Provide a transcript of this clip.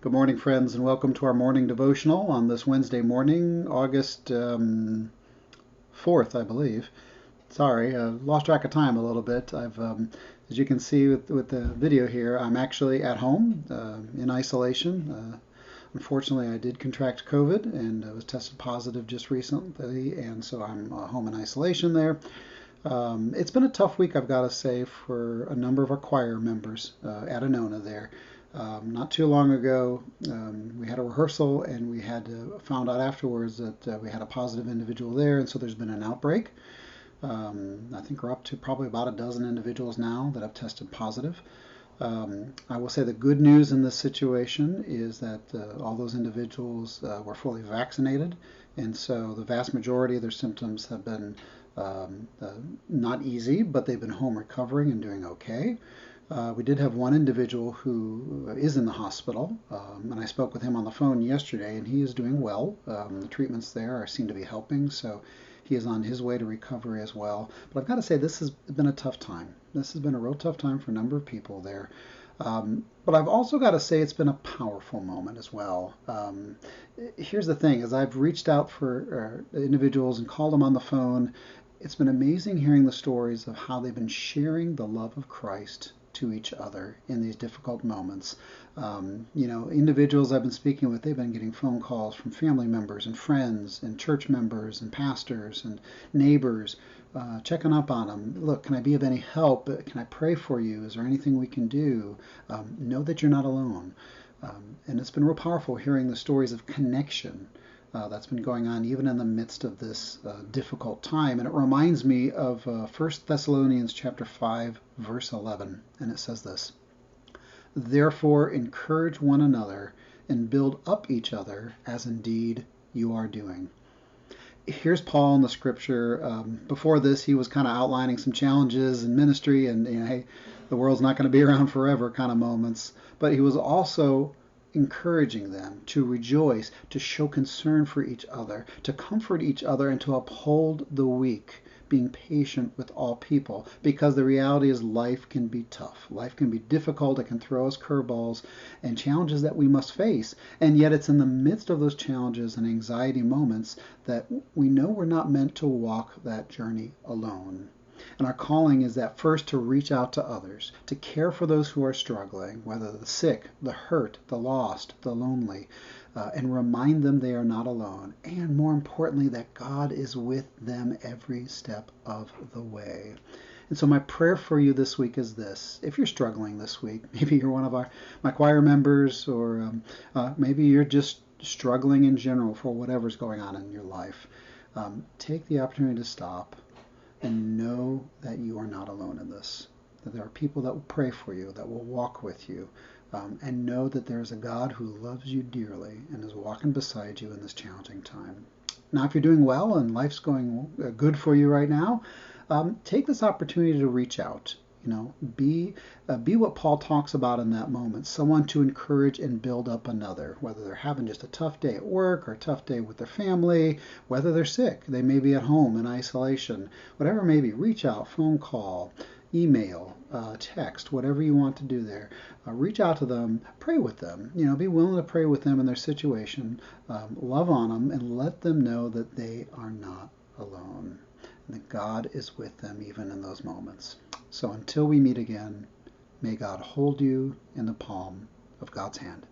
Good morning, friends, and welcome to our morning devotional on this Wednesday morning, August 4th, I believe. Sorry, lost track of time a little bit. As you can see with the video here, I'm actually at home in isolation. Unfortunately, I did contract COVID and I was tested positive just recently, and so I'm home in isolation there. It's been a tough week, I've got to say, for a number of our choir members at Anona there. Not too long ago, we had a rehearsal and we had found out afterwards that we had a positive individual there, and so there's been an outbreak. I think we're up to probably about a dozen individuals now that have tested positive. I will say the good news in this situation is that all those individuals were fully vaccinated, and so the vast majority of their symptoms have been not easy, but they've been home recovering and doing okay. We did have one individual who is in the hospital, and I spoke with him on the phone yesterday, and he is doing well. The treatments there seem to be helping, so he is on his way to recovery as well. But I've got to say, this has been a tough time. This has been a real tough time for a number of people there. But I've also got to say it's been a powerful moment as well. Here's the thing, as I've reached out for individuals and called them on the phone, it's been amazing hearing the stories of how they've been sharing the love of Christ to each other in these difficult moments. Individuals I've been speaking with, they've been getting phone calls from family members and friends and church members and pastors and neighbors, checking up on them. Look, can I be of any help? Can I pray for you? Is there anything we can do? Know that you're not alone. And it's been real powerful hearing the stories of connection that's been going on even in the midst of this difficult time. And it reminds me of 1 Thessalonians chapter 5, verse 11. And it says this: "Therefore encourage one another and build up each other, as indeed you are doing." Here's Paul in the scripture. Before this, he was kind of outlining some challenges in ministry and, hey, the world's not going to be around forever kind of moments. But he was also encouraging them to rejoice, to show concern for each other, to comfort each other, and to uphold the weak, being patient with all people. Because the reality is life can be tough. Life can be difficult. It can throw us curveballs and challenges that we must face. And yet it's in the midst of those challenges and anxiety moments that we know we're not meant to walk that journey alone. And our calling is that first to reach out to others, to care for those who are struggling, whether the sick, the hurt, the lost, the lonely, and remind them they are not alone. And more importantly, that God is with them every step of the way. And so my prayer for you this week is this. If you're struggling this week, maybe you're one of my choir members, or maybe you're just struggling in general for whatever's going on in your life, take the opportunity to stop and know that you are not alone in this, that there are people that will pray for you, that will walk with you, and know that there is a God who loves you dearly and is walking beside you in this challenging time. Now, if you're doing well and life's going good for you right now, take this opportunity to reach out. Be what Paul talks about in that moment, someone to encourage and build up another, whether they're having just a tough day at work or a tough day with their family, whether they're sick, they may be at home in isolation, whatever it may be. Reach out, phone call, email, text, whatever you want to do there. Reach out to them, pray with them, be willing to pray with them in their situation, love on them, and let them know that they are not alone, and that God is with them even in those moments. So until we meet again, may God hold you in the palm of God's hand.